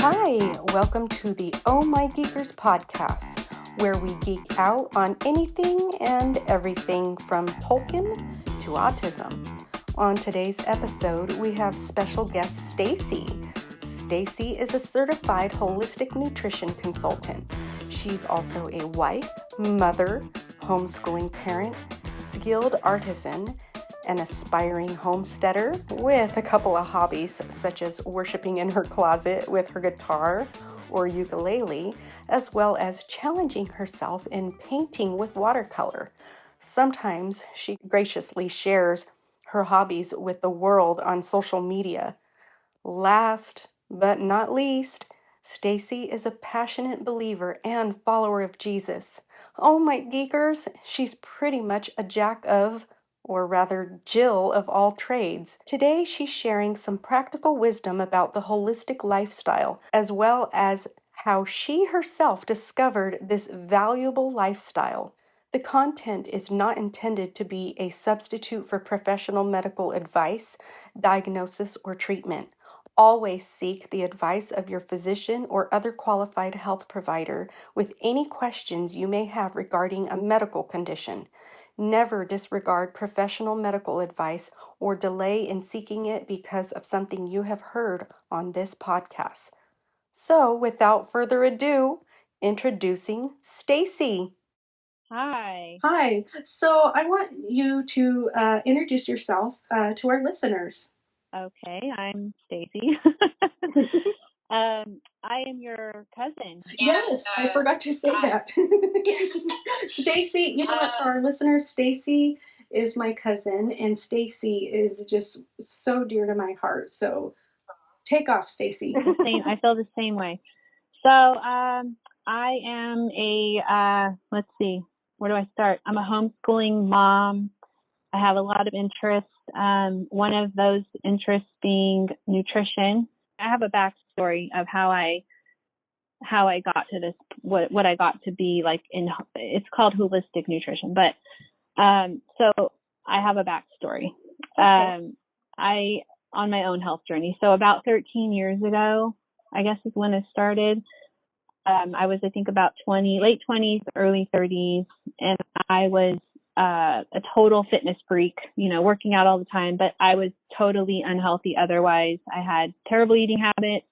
Hi, welcome to the Oh-My-Geekers podcast, where we geek out on anything and everything from Tolkien to autism. On today's episode, we have special guest Stacy. Stacy is a certified holistic nutrition consultant. She's also a wife, mother, homeschooling parent, skilled artisan, an aspiring homesteader with a couple of hobbies such as worshiping in her closet with her guitar or ukulele, as well as challenging herself in painting with watercolor. Sometimes she graciously shares her hobbies with the world on social media. Last but not least, Stacy is a passionate believer and follower of Jesus. Oh my geekers, she's pretty much a jack of, or rather Jill of all trades. Today she's sharing some practical wisdom about the holistic lifestyle, as well as how she herself discovered this valuable lifestyle. The content is not intended to be a substitute for professional medical advice, diagnosis, or treatment. Always seek the advice of your physician or other qualified health provider with any questions you may have regarding a medical condition. Never disregard professional medical advice or delay in seeking it because of something you have heard on this podcast. So, without further ado, introducing Stacy. Hi. Hi. So I want you to introduce yourself to our listeners. Okay, I'm Stacy. I am your cousin. Yes, I forgot to say that. Stacy, you know what, for our listeners, Stacy is my cousin, and Stacy is just so dear to my heart. So take off, Stacy. I feel the same way. So I am let's see, where do I start? I'm a homeschooling mom. I have a lot of interests. One of those interests being nutrition. I have a backstory of how I got to this, what I got to be like it's called holistic nutrition, but so I have a backstory. Okay. I on my own health journey. So about 13 years ago, I guess is when it started. I was, I think, about late 20s, early 30s, and I was a total fitness freak, working out all the time, but I was totally unhealthy otherwise. I had terrible eating habits.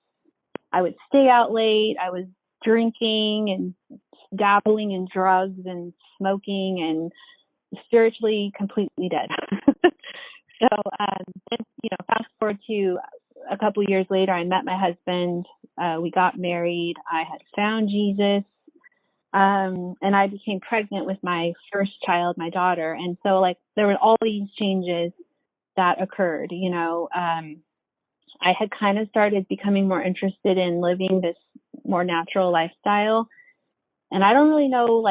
I would stay out late. I was drinking and dabbling in drugs and smoking and spiritually completely dead. So, fast forward to a couple years later, I met my husband. We got married. I had found Jesus. And I became pregnant with my first child, my daughter. And so there were all these changes that occurred, I had kind of started becoming more interested in living this more natural lifestyle. And I don't really know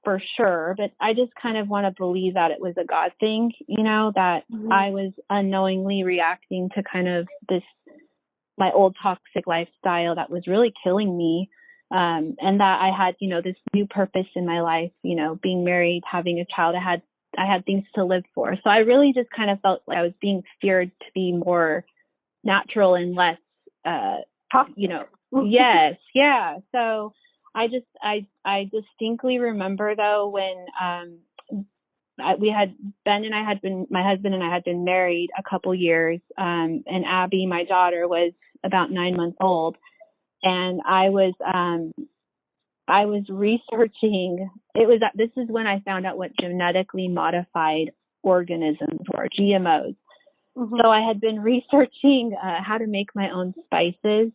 for sure, but I just kind of want to believe that it was a God thing, that I was unknowingly reacting to kind of my old toxic lifestyle that was really killing me. And that I had, this new purpose in my life, being married, having a child. I had things to live for. So I really just kind of felt like I was being steered to be more natural and less, yes. Yeah. So I distinctly remember though, when, my husband and I had been married a couple years, and Abby, my daughter, was about 9 months old. And I was researching, this is when I found out what genetically modified organisms were, GMOs. Mm-hmm. So I had been researching how to make my own spices.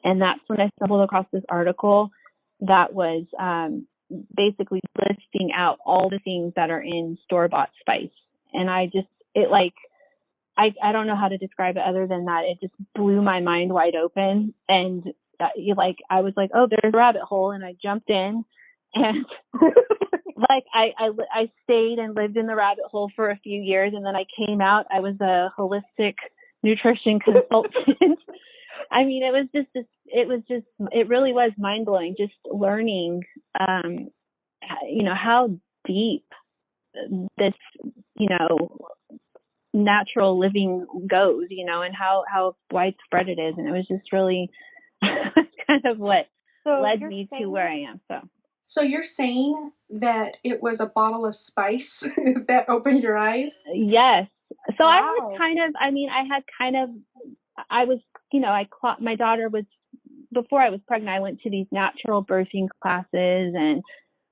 And that's when I stumbled across this article that was basically listing out all the things that are in store-bought spice. And I don't know how to describe it other than that. It just blew my mind wide open. And I was like, oh, there's a rabbit hole. And I jumped in and I stayed and lived in the rabbit hole for a few years. And then I came out, I was a holistic nutrition consultant. I mean, it really was mind blowing just learning, how deep this, natural living goes, and how widespread it is. And it was just really kind of what led me to where I am. So you're saying that it was a bottle of spice that opened your eyes? Yes. So Wow. I was my daughter was, before I was pregnant, I went to these natural birthing classes, and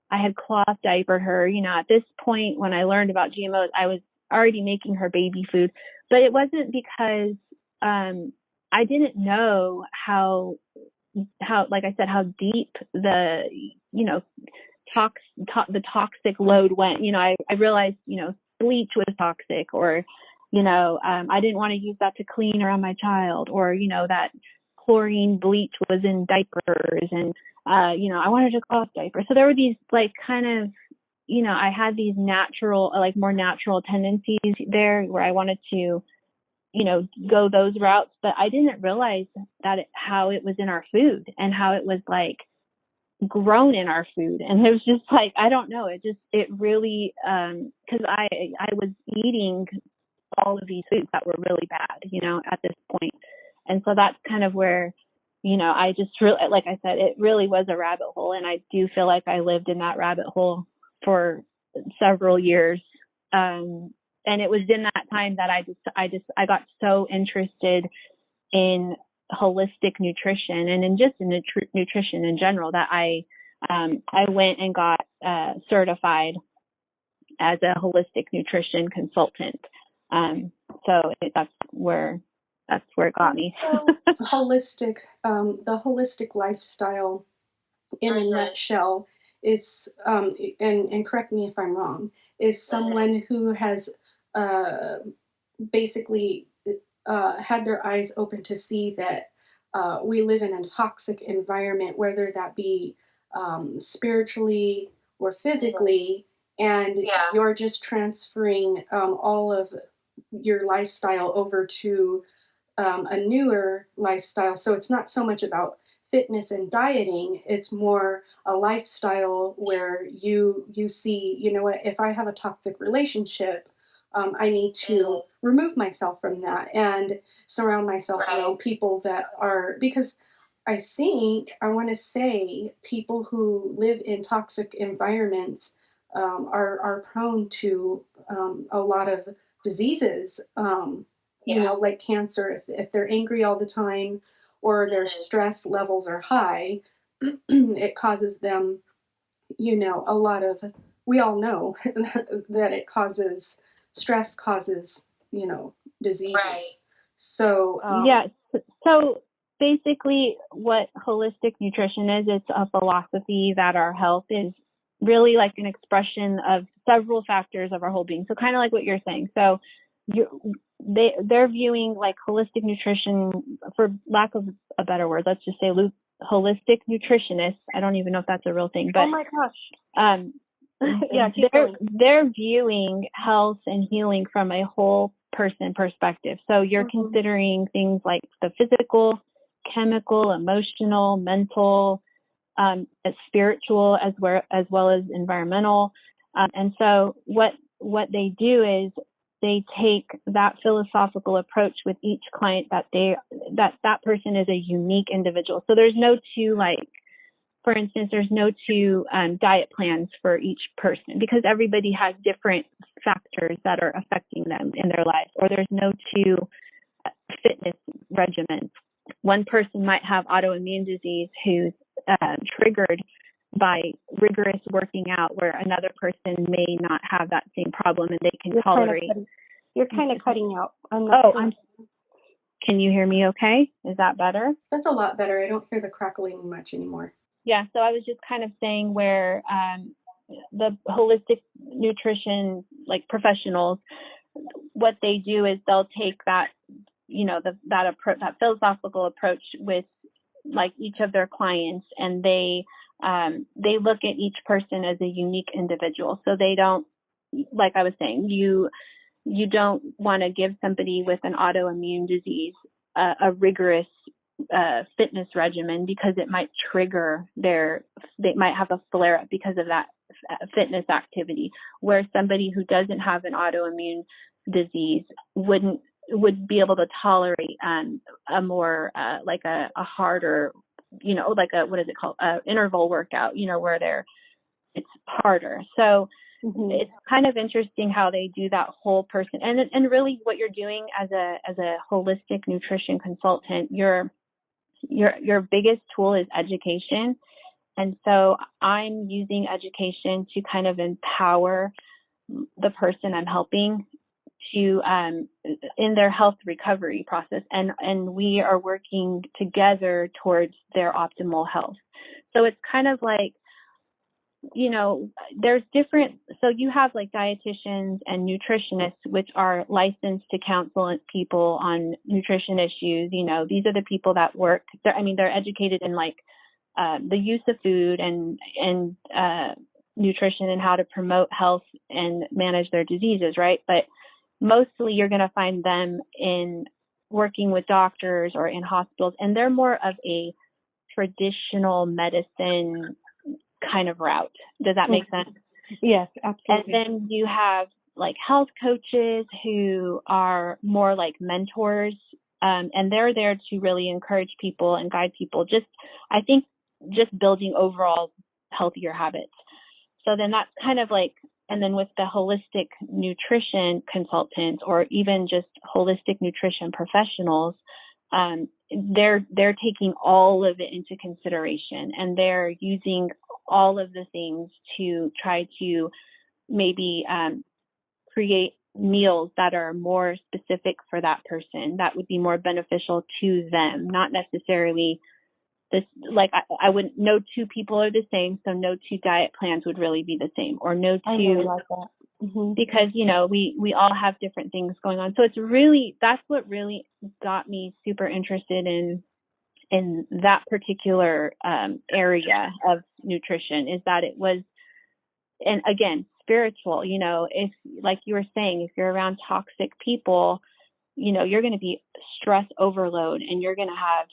I had cloth diapered her. At this point, when I learned about GMOs, I was already making her baby food, but it wasn't because I didn't know how, like I said, how deep the, the toxic load went. I realized, bleach was toxic, or, I didn't want to use that to clean around my child, or, that chlorine bleach was in diapers, and, I wanted a cloth diaper. So there were these kind of, I had these natural, more natural tendencies there where I wanted to, go those routes, but I didn't realize that how it was in our food and how it was grown in our food. And it was just I don't know, it really, cause I was eating all of these foods that were really bad, at this point. And so that's kind of where, I just really, like I said, it really was a rabbit hole. And I do feel like I lived in that rabbit hole for several years. And it was in that time that I got so interested in holistic nutrition and in just nutrition in general that I went and got certified as a holistic nutrition consultant. That's where it got me. Holistic, the holistic lifestyle in a nutshell is, and correct me if I'm wrong, is someone who has basically had their eyes open to see that we live in a toxic environment, whether that be spiritually or physically, and you're just transferring all of your lifestyle over to a newer lifestyle. So it's not so much about fitness and dieting, it's more a lifestyle where you see, what, if I have a toxic relationship, I need to remove myself from that and surround myself around people that are, because I want to say people who live in toxic environments are prone to a lot of diseases, like cancer, if they're angry all the time or their stress levels are high, it causes them, a lot of, we all know that it causes, stress causes, diseases. Right. So, yes. So basically what holistic nutrition is, it's a philosophy that our health is really like an expression of several factors of our whole being. So kind of like what you're saying. So they're viewing holistic nutrition, for lack of a better word, let's just say holistic nutritionists. I don't even know if that's a real thing, but oh my gosh. Yeah, they're viewing health and healing from a whole person perspective. So you're considering things like the physical, chemical, emotional, mental, spiritual, as well as environmental. And so what they do is they take that philosophical approach with each client that person is a unique individual. So there's no two, for instance, there's no two diet plans for each person because everybody has different factors that are affecting them in their life, or there's no two fitness regimens. One person might have autoimmune disease who's triggered by rigorous working out, where another person may not have that same problem and they can tolerate. You're kind of cutting out. Can you hear me okay? Is that better? That's a lot better. I don't hear the crackling much anymore. Yeah, so I was just kind of saying where the holistic nutrition professionals, what they do is they'll take that, that philosophical approach with each of their clients, and they look at each person as a unique individual. So they don't, like I was saying, you don't want to give somebody with an autoimmune disease a rigorous fitness regimen because it might trigger they might have a flare up because of that fitness activity, where somebody who doesn't have an autoimmune disease would be able to tolerate a more like a harder, like a, what is it called, interval workout, where it's harder. So it's kind of interesting how they do that whole person, and really what you're doing as a holistic nutrition consultant, your biggest tool is education. And so I'm using education to kind of empower the person I'm helping to in their health recovery process, and we are working together towards their optimal health. So it's kind of like, there's different, so you have like dietitians and nutritionists, which are licensed to counsel people on nutrition issues. These are the people that work, they're educated in like the use of food and nutrition and how to promote health and manage their diseases, right? But mostly you're going to find them in working with doctors or in hospitals, and they're more of a traditional medicine kind of route. Does that make sense? Yes, absolutely. And then you have like health coaches who are more like mentors, and they're there to really encourage people and guide people. I think just building overall healthier habits. So then that's kind of like, and then with the holistic nutrition consultants or even just holistic nutrition professionals, they're taking all of it into consideration, and they're using all of the things to try to maybe create meals that are more specific for that person, that would be more beneficial to them, not necessarily this, like I wouldn't, no two people are the same, so no two diet plans would really be the same, or no two, I really like that. because we all have different things going on. So it's really, that's what really got me super interested in that particular area of nutrition, is that it was, and again, spiritual. If, like you were saying, if you're around toxic people, you're going to be stress overload, and you're going to have,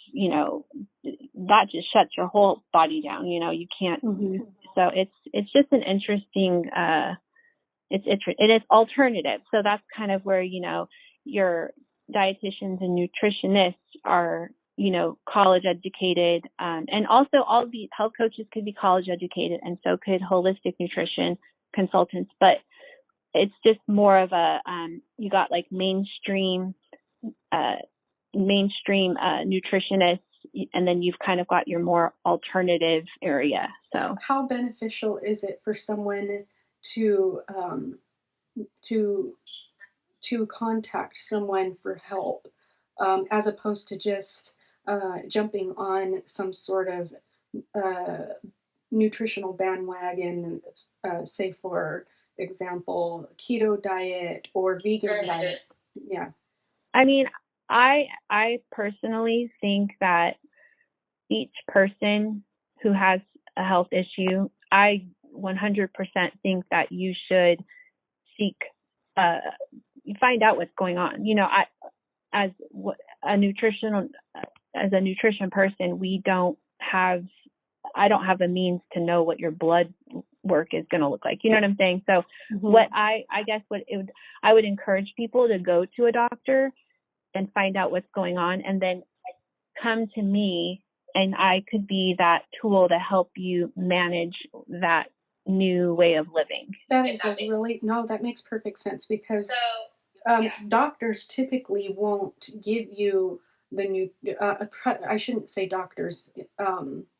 that just shuts your whole body down. You can't. So it's just an interesting, it is alternative. So that's kind of where, your dietitians and nutritionists are, college educated. And also all the health coaches could be college educated, and so could holistic nutrition consultants. But it's just more of a, you got like mainstream nutritionists, and then you've kind of got your more alternative area. So how beneficial is it for someone to to contact someone for help, as opposed to just jumping on some sort of uh, nutritional bandwagon, say for example, keto diet or vegan diet? Yeah. I mean, I personally think that each person who has a health issue, I 100% think that you should seek, find out what's going on. As a nutrition person, I don't have a means to know what your blood work is going to look like. You know what I'm saying? So what I would encourage people to go to a doctor and find out what's going on, and then come to me, and I could be that tool to help you manage that new way of living. That is that makes perfect sense, because doctors typically won't give you the new, I shouldn't say doctors,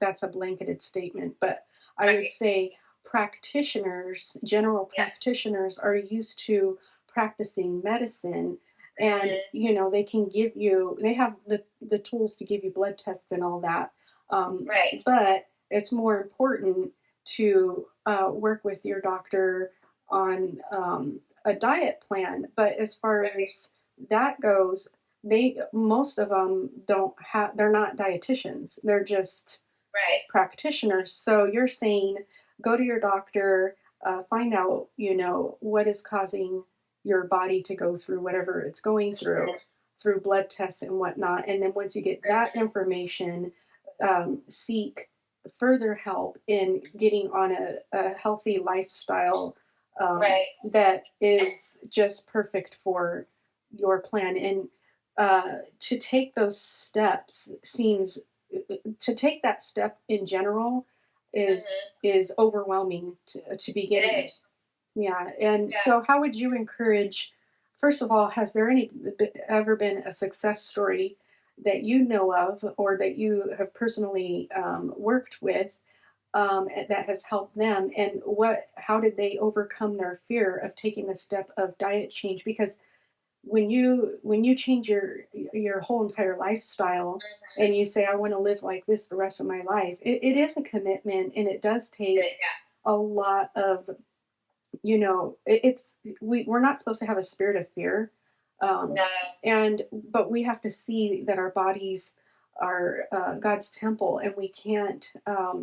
that's a blanketed statement, but I would say practitioners, general practitioners, are used to practicing medicine, and they can give you, they have the tools to give you blood tests and all that, but it's more important to work with your doctor on a diet plan. But as far as that goes, most of them they're not dietitians. They're just practitioners. So you're saying go to your doctor, find out, what is causing your body to go through whatever it's going through blood tests and whatnot. And then once you get that information, seek further help in getting on a healthy lifestyle, that is just perfect for your plan. And to take those steps seems to take that step in general is overwhelming to begin with. Yeah. And so how would you encourage, first of all, has there ever been a success story that you know of or that you have personally worked with that has helped them, and how did they overcome their fear of taking the step of diet change? Because when you change your whole entire lifestyle and you say I want to live like this the rest of my life, it is a commitment, and it does take a lot of, it's we're not supposed to have a spirit of fear, no. And but we have to see that our bodies are God's temple, and we can't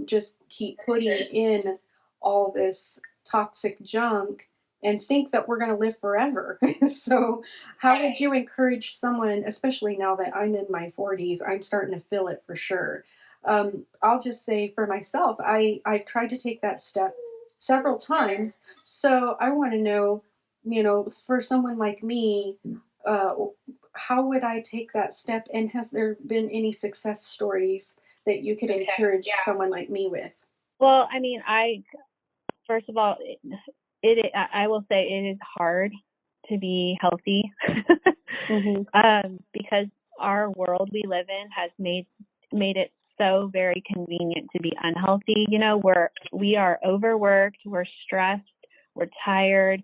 just keep putting in all this toxic junk and think that we're going to live forever. So how would you encourage someone, especially now that I'm in my 40s, I'm starting to feel it for sure. I'll just say for myself, I've tried to take that step several times. So I want to know, for someone like me, uh, how would I take that step? And has there been any success stories that you could encourage someone like me with? Well, I mean, first of all, I will say it is hard to be healthy because our world we live in has made it so very convenient to be unhealthy. We are overworked, we're stressed, we're tired.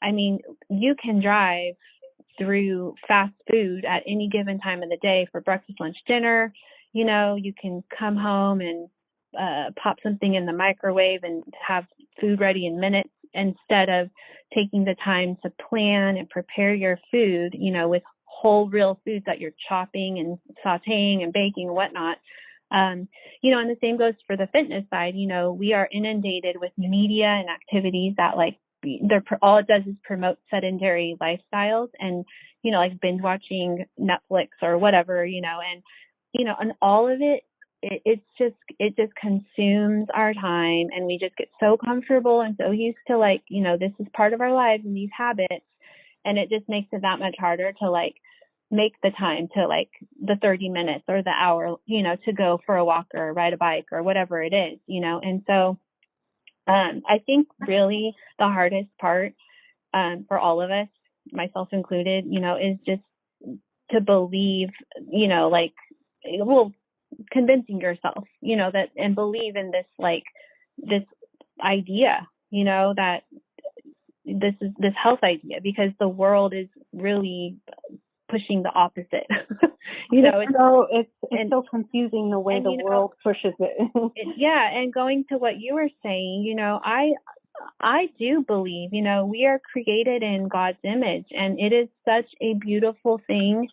I mean, you can drive through fast food at any given time of the day for breakfast, lunch, dinner. You can come home and pop something in the microwave and have food ready in minutes instead of taking the time to plan and prepare your food, with whole real foods that you're chopping and sauteing and baking and whatnot. And the same goes for the fitness side. We are inundated with media and activities that all it does is promote sedentary lifestyles and, like binge watching Netflix or whatever, and all of it just consumes our time, and we just get so comfortable and so used to this is part of our lives and these habits. And it just makes it that much harder to make the time to the 30 minutes or the hour, to go for a walk or ride a bike or whatever it is, and so I think really the hardest part for all of us, myself included, is just to believe, convincing yourself, that and believe in this idea, that this health idea, because the world is really pushing the opposite. It's so confusing the way the world pushes it. And going to what you were saying, I do believe, we are created in God's image, and it is such a beautiful thing.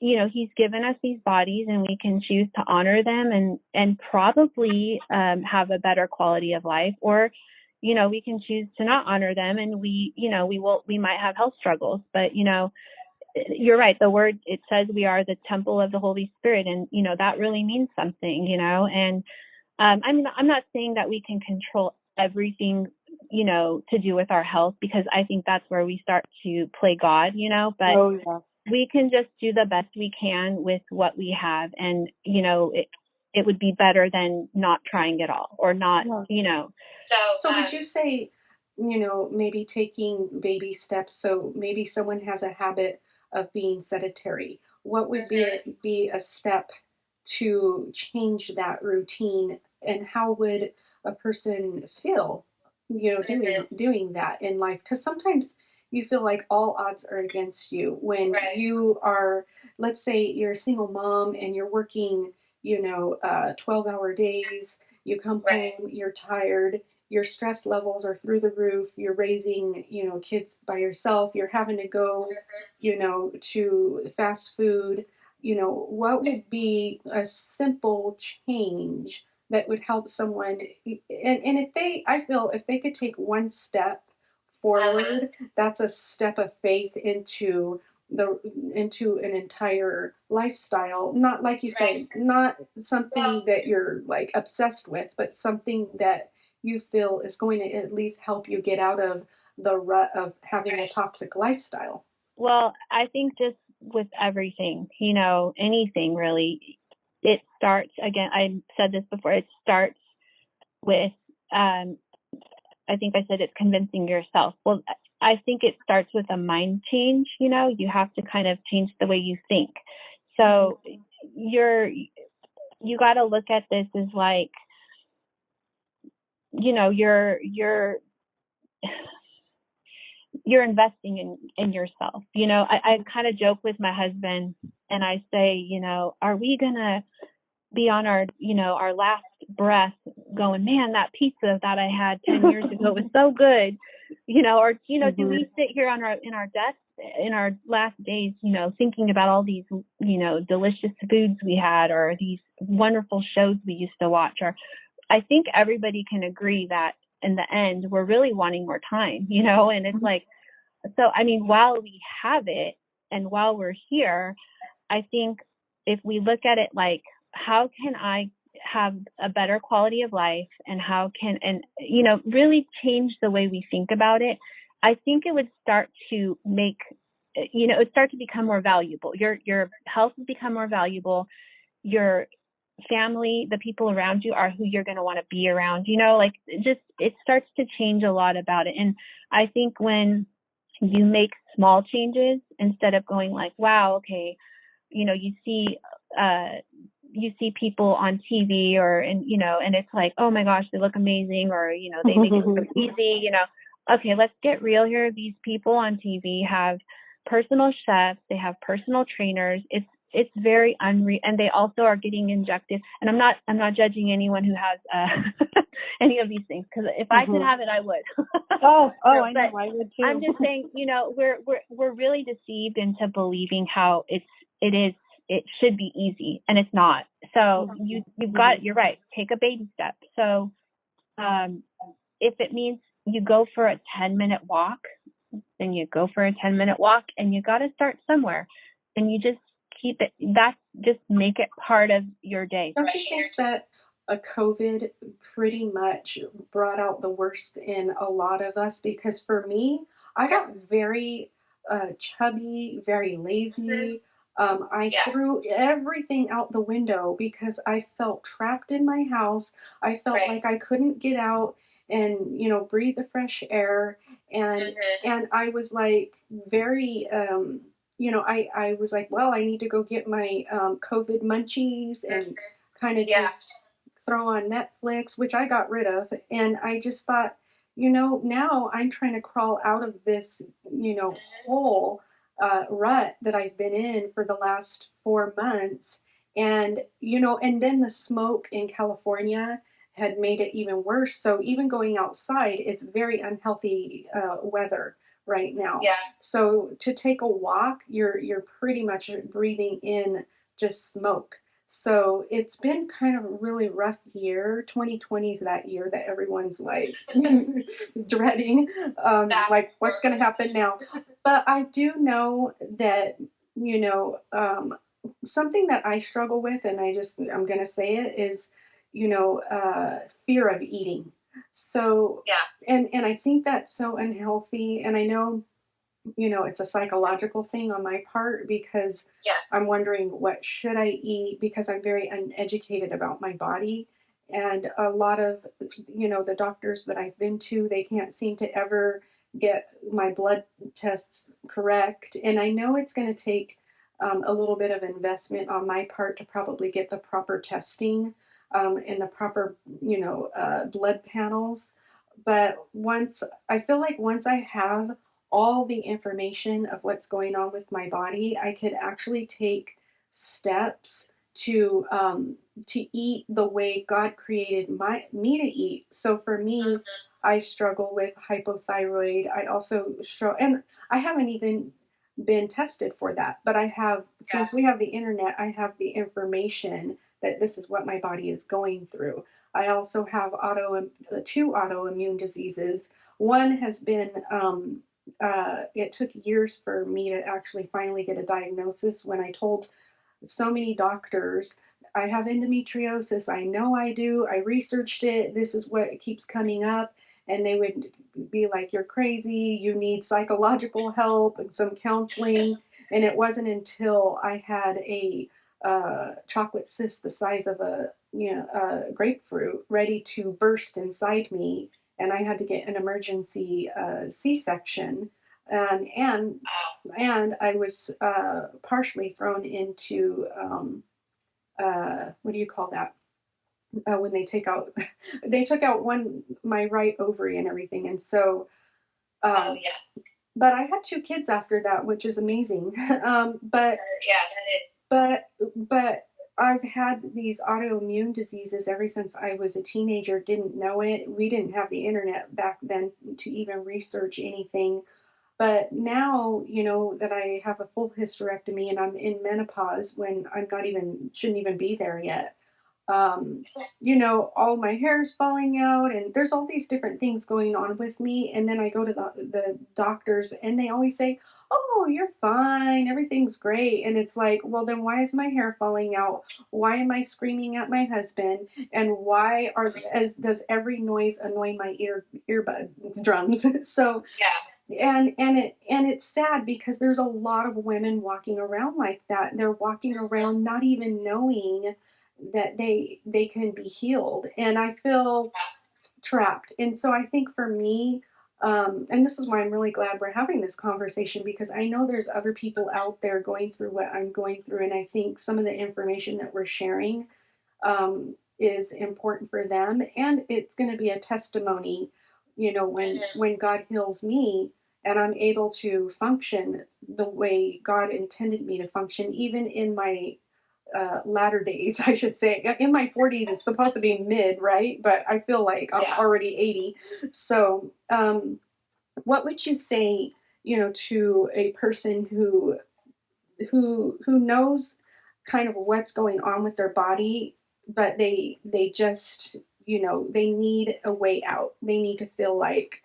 He's given us these bodies, and we can choose to honor them and probably have a better quality of life, or we can choose to not honor them, and we might have health struggles. But you're right. The word, it says we are the temple of the Holy Spirit, and that really means something. And I mean, I'm not saying that we can control everything, to do with our health, because I think that's where we start to play God, but we can just do the best we can with what we have. And, it would be better than not trying at all, or not, So would you say, maybe taking baby steps? So maybe someone has a habit of being sedentary. What would be a step to change that routine, and how would a person feel, doing that in life? Because sometimes you feel like all odds are against you when you are, let's say you're a single mom and you're working, 12-hour days. You come home, you're tired, your stress levels are through the roof, you're raising, kids by yourself, you're having to go, to fast food. What would be a simple change that would help someone? And I feel if they could take one step forward, that's a step of faith into an entire lifestyle. Not like you say, not something that you're obsessed with, but something that you feel is going to at least help you get out of the rut of having a toxic lifestyle? Well, I think just with everything, anything really, it starts again. I said this before. It starts with, I think I said it's convincing yourself. Well, I think it starts with a mind change. You have to kind of change the way you think. So you got to look at this as like, you're investing in yourself. I kind of joke with my husband and I say, are we gonna be on our last breath going, man, that pizza that I had 10 years ago was so good, or do we sit here in our death in our last days, thinking about all these, delicious foods we had, or these wonderful shows we used to watch? Or I think everybody can agree that in the end, we're really wanting more time, and it's like, so, I mean, while we have it and while we're here, I think if we look at it like, how can I have a better quality of life, and really change the way we think about it, I think it would start to make, it would start to become more valuable. Your health would become more valuable. Your family, the people around you, are who you're going to want to be around, like it starts to change a lot about it. And I think when you make small changes instead of going like, wow, okay, you see people on TV and it's like, oh my gosh, they look amazing, or, they make it look easy, okay, let's get real here. These people on TV have personal chefs, they have personal trainers. It's very unreal, and they also are getting injected. And I'm not judging anyone who has any of these things, because if I could have it, I would. I know, I would too. I'm just saying, we're really deceived into believing how it should be easy, and it's not. So you've got, you're right. Take a baby step. So if it means you go for a 10-minute walk, then you go for a 10-minute walk, and you got to start somewhere, and you just keep it. Just make it part of your day. Don't you think that a COVID pretty much brought out the worst in a lot of us? Because for me, I got very chubby, very lazy. I threw everything out the window because I felt trapped in my house. I felt like I couldn't get out and breathe the fresh air, and I was like very I was like, well, I need to go get my COVID munchies and kind of just throw on Netflix, which I got rid of. And I just thought, now I'm trying to crawl out of this, hole, rut that I've been in for the last 4 months. And then the smoke in California had made it even worse. So even going outside, it's very unhealthy weather right now. So to take a walk, you're pretty much breathing in just smoke. So it's been kind of a really rough year. 2020 is that year that everyone's like dreading, like what's going to happen now. But I do know that you know something that I struggle with, and I'm going to say it is, fear of eating. So and I think that's so unhealthy. And I know, it's a psychological thing on my part because I'm wondering what should I eat because I'm very uneducated about my body. And a lot of, the doctors that I've been to, they can't seem to ever get my blood tests correct. And I know it's going to take a little bit of investment on my part to probably get the proper testing and the proper, blood panels. But I feel like once I have all the information of what's going on with my body, I could actually take steps to eat the way God created me to eat. So for me, I struggle with hypothyroid. I also struggle, and I haven't even been tested for that, but I have, since we have the internet, I have the information that this is what my body is going through. I also have two autoimmune diseases. One has been it took years for me to actually finally get a diagnosis when I told so many doctors I have endometriosis. I know I do. I researched it. This is what keeps coming up. And they would be like, you're crazy. You need psychological help and some counseling. And it wasn't until I had a chocolate cyst the size of a grapefruit ready to burst inside me, and I had to get an emergency C-section, and I was partially thrown into what do you call that? When they take out, they took out my right ovary and everything, and so. Yeah. But I had 2 kids after that, which is amazing. But yeah, that is. But I've had these autoimmune diseases ever since I was a teenager. Didn't know it. We didn't have the internet back then to even research anything. But now, that I have a full hysterectomy and I'm in menopause when I'm not even, shouldn't even be there yet. Um, all my hair is falling out and there's all these different things going on with me. And then I go to the doctors and they always say, oh, you're fine. Everything's great. And it's like, well, then why is my hair falling out? Why am I screaming at my husband? And why does every noise annoy my earbud drums? So yeah. And it's sad because there's a lot of women walking around like that. They're walking around not even knowing that they can be healed, and I feel trapped. And so I think for me, and this is why I'm really glad we're having this conversation, because I know there's other people out there going through what I'm going through, and I think some of the information that we're sharing is important for them, and it's going to be a testimony, when God heals me and I'm able to function the way God intended me to function, even in my latter days, I should say. In my 40s, it's supposed to be mid, right? But I feel like I'm already 80. So, what would you say, to a person who knows kind of what's going on with their body, but they just, they need a way out. They need to feel like,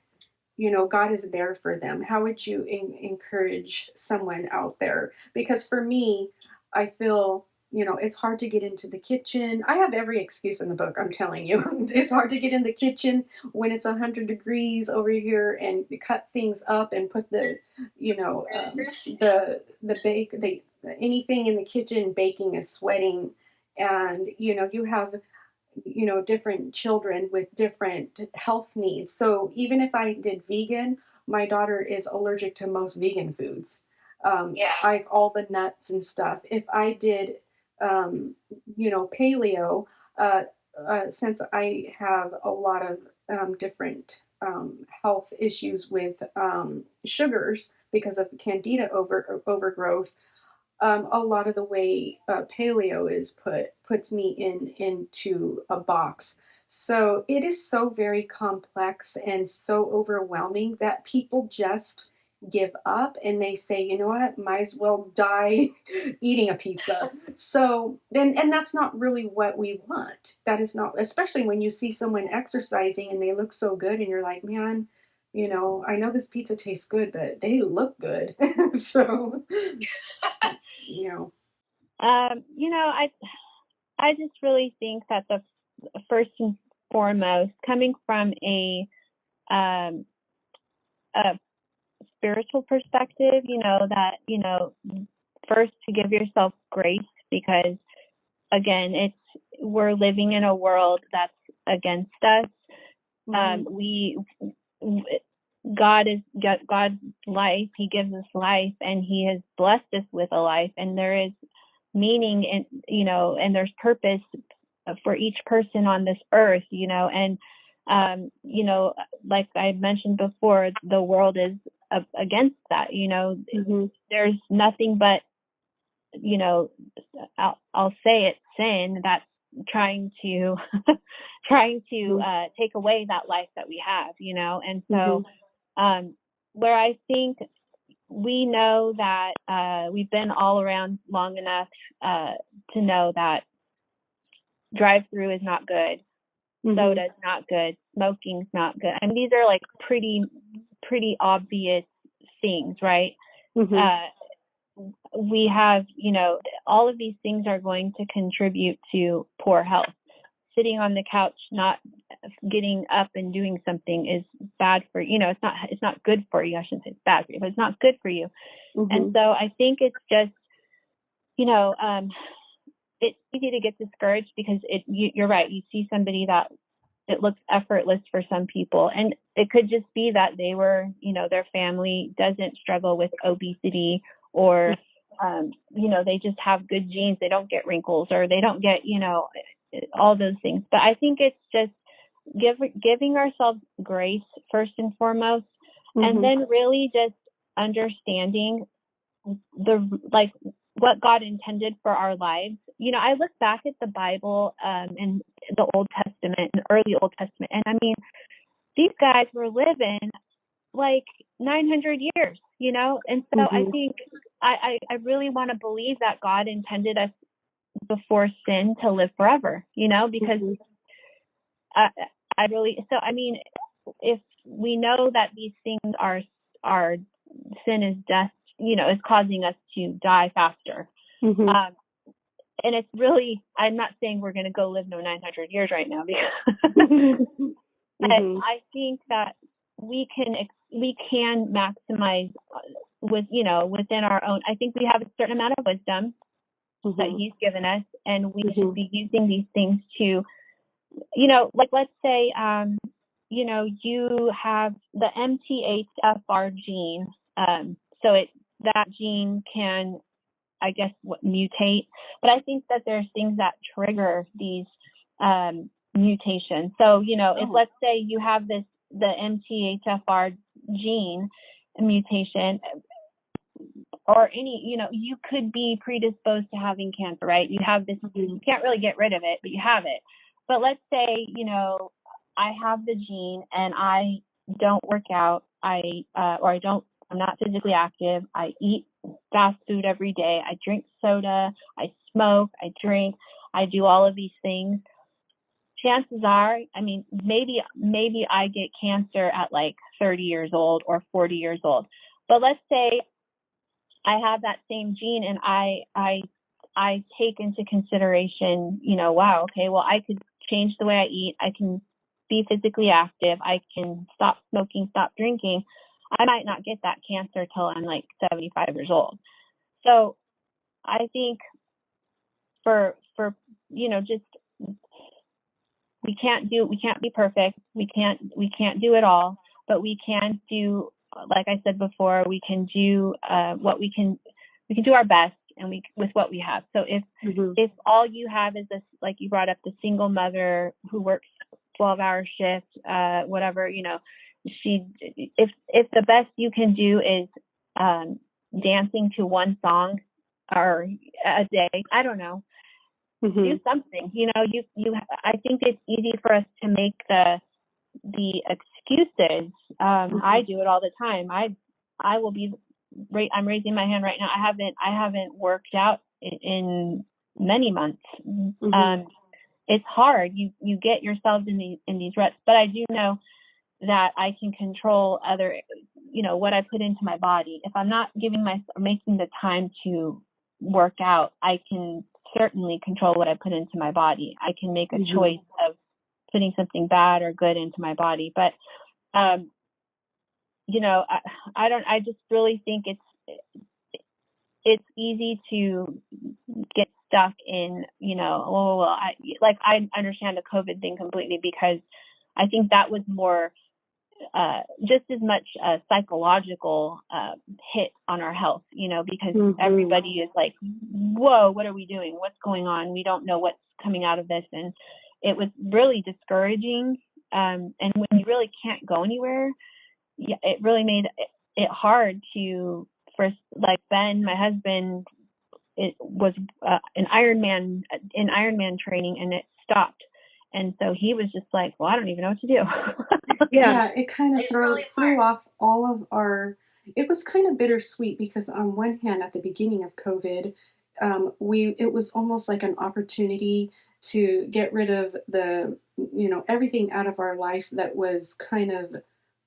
God is there for them. How would you encourage someone out there? Because for me, I feel, it's hard to get into the kitchen. I have every excuse in the book, I'm telling you. It's hard to get in the kitchen when it's 100 degrees over here and cut things up and put the anything in the kitchen baking is sweating. And, you have different children with different health needs. So even if I did vegan, my daughter is allergic to most vegan foods. Like all the nuts and stuff. If I did, paleo, since I have a lot of different health issues with sugars because of candida overgrowth, a lot of the way paleo is puts me into a box. So it is so very complex and so overwhelming that people just give up and they say, you know what, might as well die eating a pizza. So and that's not really what we want. That is not, especially when you see someone exercising and they look so good and you're like, man, I know this pizza tastes good, but they look good. So you know. I just really think that the first and foremost, coming from a spiritual perspective, that first to give yourself grace, because again, we're living in a world that's against us. God's life. He gives us life, and He has blessed us with a life, and there is meaning and there's purpose for each person on this earth, and like I mentioned before, the world is against that. There's nothing but, I'll say it, sin that's trying to take away that life that we have, and so where I think we know that we've been all around long enough to know that drive-through is not good, soda's not good, smoking's not good. I mean, these are like pretty obvious things, right? we have, all of these things are going to contribute to poor health. Sitting on the couch, not getting up and doing something is bad for you. It's not good for you. I shouldn't say it's bad for you, but it's not good for you. Mm-hmm. And so I think it's just, it's easy to get discouraged because you're right. You see somebody that it looks effortless for some people, and it could just be that they were, their family doesn't struggle with obesity, or they just have good genes. They don't get wrinkles, or they don't get, all those things. But I think it's just giving ourselves grace first and foremost, and then really just understanding what God intended for our lives. I look back at the Bible and the Old Testament and early Old Testament, and I mean, these guys were living like 900 years, and so I think I really want to believe that God intended us before sin to live forever, because I really, so I mean, if we know that these things are sin is death, is causing us to die faster. And it's really, I'm not saying we're going to go live 900 years right now, because I think that we can maximize within our own. I think we have a certain amount of wisdom that He's given us, and we should be using these things to, like, let's say, you have the MTHFR gene, so that gene can, I guess, mutate. But I think that there's things that trigger these mutations. So, if let's say you have the MTHFR gene mutation, or any, you could be predisposed to having cancer, right? You have this, you can't really get rid of it, but you have it. But let's say, I have the gene and I don't work out, I'm not physically active. I eat fast food every day. I drink soda. I smoke. I drink. I do all of these things. Chances are, I mean, maybe I get cancer at like 30 years old or 40 years old. But let's say I have that same gene, and I take into consideration, wow, okay, well, I could change the way I eat. I can be physically active. I can stop smoking, stop drinking. I might not get that cancer till I'm like 75 years old. So I think for just, we can't be perfect. We can't do it all, but we can do, like I said before, we can do what we can do our best, and with what we have. So if all you have is this, like you brought up, the single mother who works 12-hour shift, whatever, if the best you can do is dancing to one song or a day, I don't know, do something. I think it's easy for us to make the excuses. I do it all the time. I will be I'm raising my hand right now. I haven't worked out in many months. It's hard. You get yourselves in these ruts, but I do know that I can control what I put into my body. If I'm not making the time to work out, I can certainly control what I put into my body. I can make a choice of putting something bad or good into my body. But, I just really think it's easy to get stuck in, I understand the COVID thing completely, because I think that was more, just as much a psychological hit on our health, because everybody is like, whoa, what are we doing? What's going on? We don't know what's coming out of this. And it was really discouraging. And when you really can't go anywhere, it really made it hard for like Ben, my husband, it was in Ironman training, and it stopped. And so he was just like, well, I don't even know what to do. Yeah, it kind of threw off all of it was kind of bittersweet, because on one hand, at the beginning of COVID, it was almost like an opportunity to get rid of everything out of our life that was kind of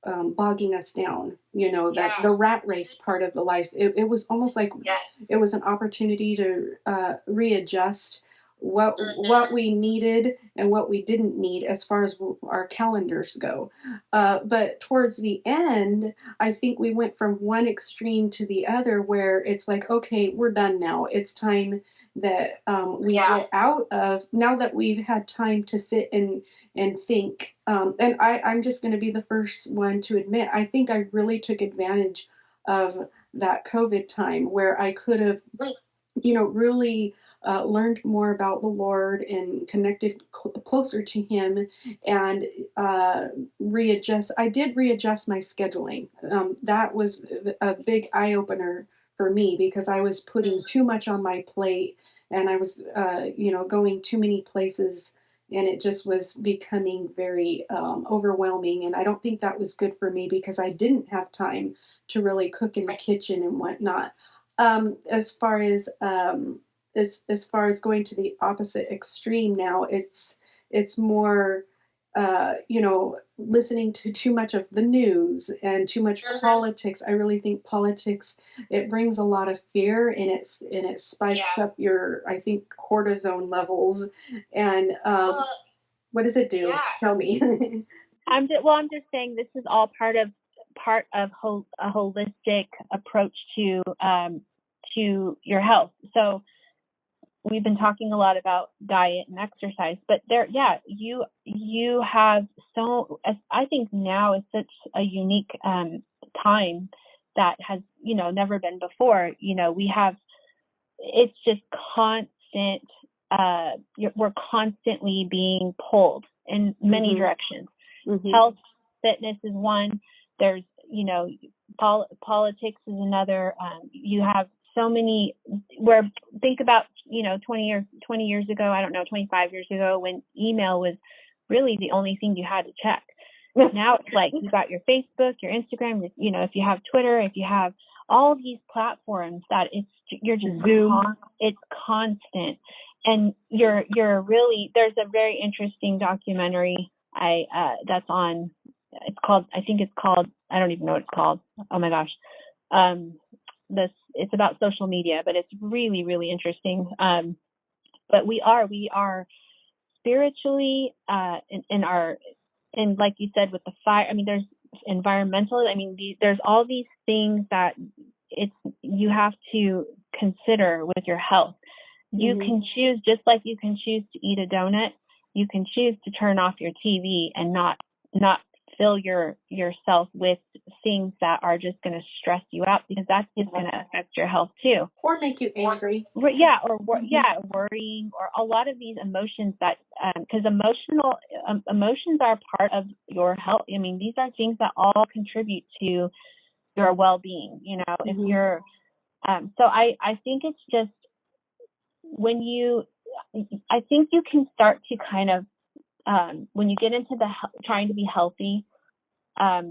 bogging us down, that the rat race part of the life. It was almost like it was an opportunity to readjust what we needed and what we didn't need as far as our calendars go. But towards the end, I think we went from one extreme to the other, where it's like, okay, we're done now. It's time that we get out of, now that we've had time to sit and think. And I'm just going to be the first one to admit, I think I really took advantage of that COVID time, where I could have, really learned more about the Lord and connected closer to Him, and readjust. I did readjust my scheduling. That was a big eye opener for me, because I was putting too much on my plate, and I was, going too many places, and it just was becoming very overwhelming. And I don't think that was good for me, because I didn't have time to really cook in the kitchen and whatnot. As far as as far as going to the opposite extreme now, it's more listening to too much of the news and too much politics. I really think politics, it brings a lot of fear, and it spikes up your, I think, cortisone levels. And what does it do? Tell me. I'm just saying this is all part of a holistic approach to your health. So we've been talking a lot about diet and exercise, but you have, so I think now is such a unique time that has never been before. We have, it's just constant. We're constantly being pulled in many directions. Health, fitness is one. There's, politics is another. You have so many, think about, 20 years ago, I don't know, 25 years ago, when email was really the only thing you had to check. Now it's like you got your Facebook, your Instagram, if you have Twitter, if you have all these platforms, that you're just Zoom. It's constant. And you're really, there's a very interesting documentary that's on, I don't even know what it's called. Oh my gosh. It's about social media, but it's really, really interesting. But we are spiritually, and like you said, with the fire, I mean, there's environmental, there's all these things that you have to consider with your health. You can choose, just like you can choose to eat a donut, you can choose to turn off your TV and not fill yourself with things that are just going to stress you out, because that's just going to affect your health too. Or make you angry. Worrying, or a lot of these emotions that, because emotions are part of your health. These are things that all contribute to your well-being, if you're, so I think it's just, I think you can start to kind of, when you get into trying to be healthy,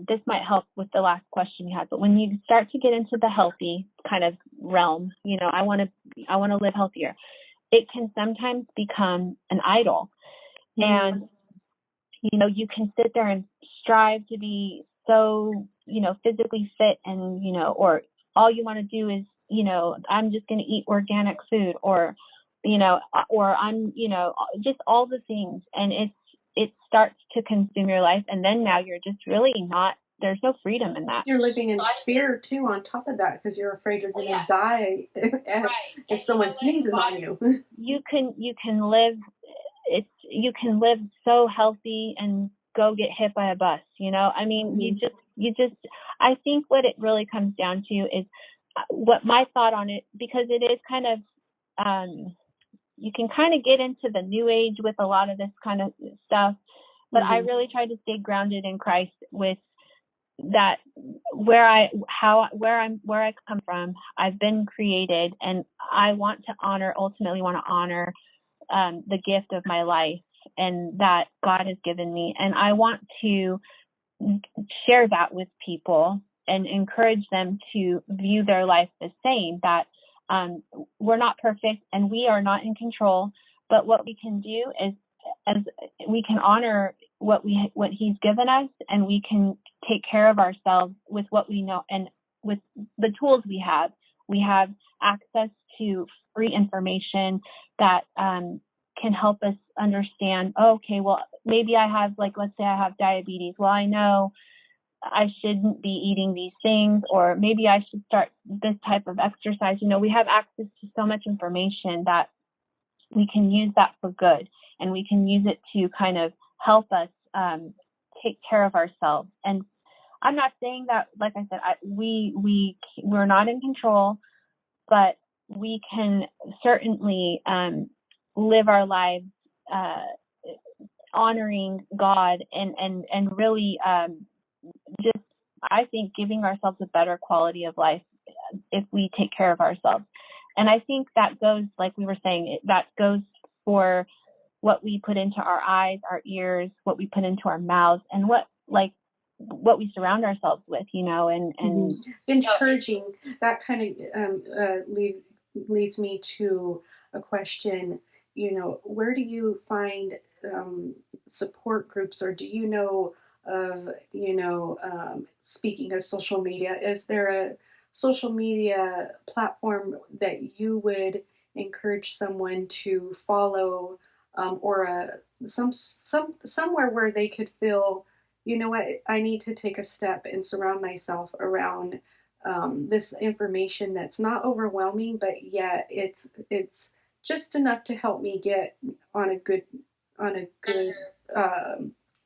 this might help with the last question you had, but when you start to get into the healthy kind of realm, I want to live healthier, it can sometimes become an idol. And, you can sit there and strive to be so, physically fit, and, or all you want to do is, I'm just going to eat organic food, or I'm, just all the things. And it starts to consume your life. And then now you're just really not, there's no freedom in that. You're living in fear too, on top of that, because you're afraid you're going to die if someone sneezes on you. You can live so healthy and go get hit by a bus, you just, I think what it really comes down to is what my thought on it, because it is kind of, you can kind of get into the new age with a lot of this kind of stuff, but I really try to stay grounded in Christ, with that, where I come from. I've been created, and I ultimately want to honor the gift of my life and that God has given me. And I want to share that with people and encourage them to view their life the same, that we're not perfect and we are not in control, but what we can do is, as we can honor what he's given us, and we can take care of ourselves with what we know and with the tools we have. We have access to free information that can help us understand, okay, well, maybe I have, like, let's say I have diabetes. Well, I know I shouldn't be eating these things, or maybe I should start this type of exercise. We have access to so much information that we can use that for good, and we can use it to kind of help us take care of ourselves. And I'm not saying that, like I said, we're not in control, but we can certainly live our lives honoring God and really just, I think, giving ourselves a better quality of life if we take care of ourselves. And I think that goes, like we were saying, that goes for what we put into our eyes, our ears, what we put into our mouths, and what we surround ourselves with, and encouraging. That kind of leads me to a question. Where do you find support groups, or do you know of, speaking of social media, is there a social media platform that you would encourage someone to follow, or somewhere where they could feel, what, I need to take a step and surround myself around this information that's not overwhelming, but yet it's just enough to help me get on a good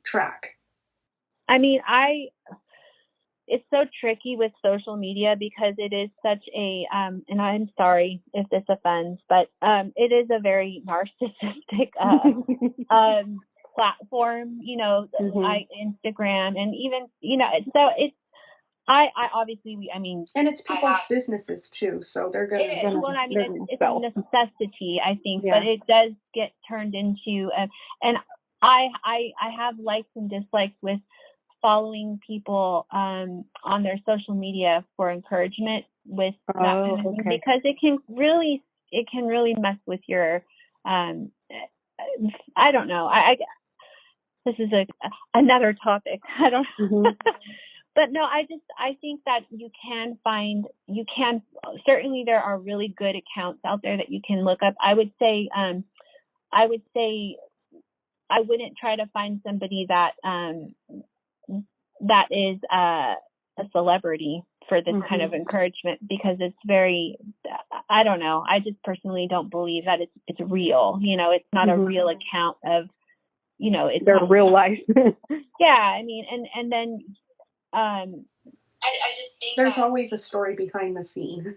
track. I mean, it's so tricky with social media because it is such a, and I'm sorry if this offends, but it is a very narcissistic platform, Instagram, and even, so it's, I obviously, and it's people's businesses too, so they're gonna. Well, I mean, it's a necessity, I think, but it does get turned into, and I have likes and dislikes with following people on their social media for encouragement with that kind of thing, because it can really mess with your, I don't know. This is another topic. I don't. But no, I think that you can certainly there are really good accounts out there that you can look up. I would say I wouldn't try to find somebody that is a celebrity for this kind of encouragement, because it's very, I don't know. I just personally don't believe that it's real. It's not a real account of, it's their real life. Yeah. I mean, and then, I just think there's always a story behind the scene.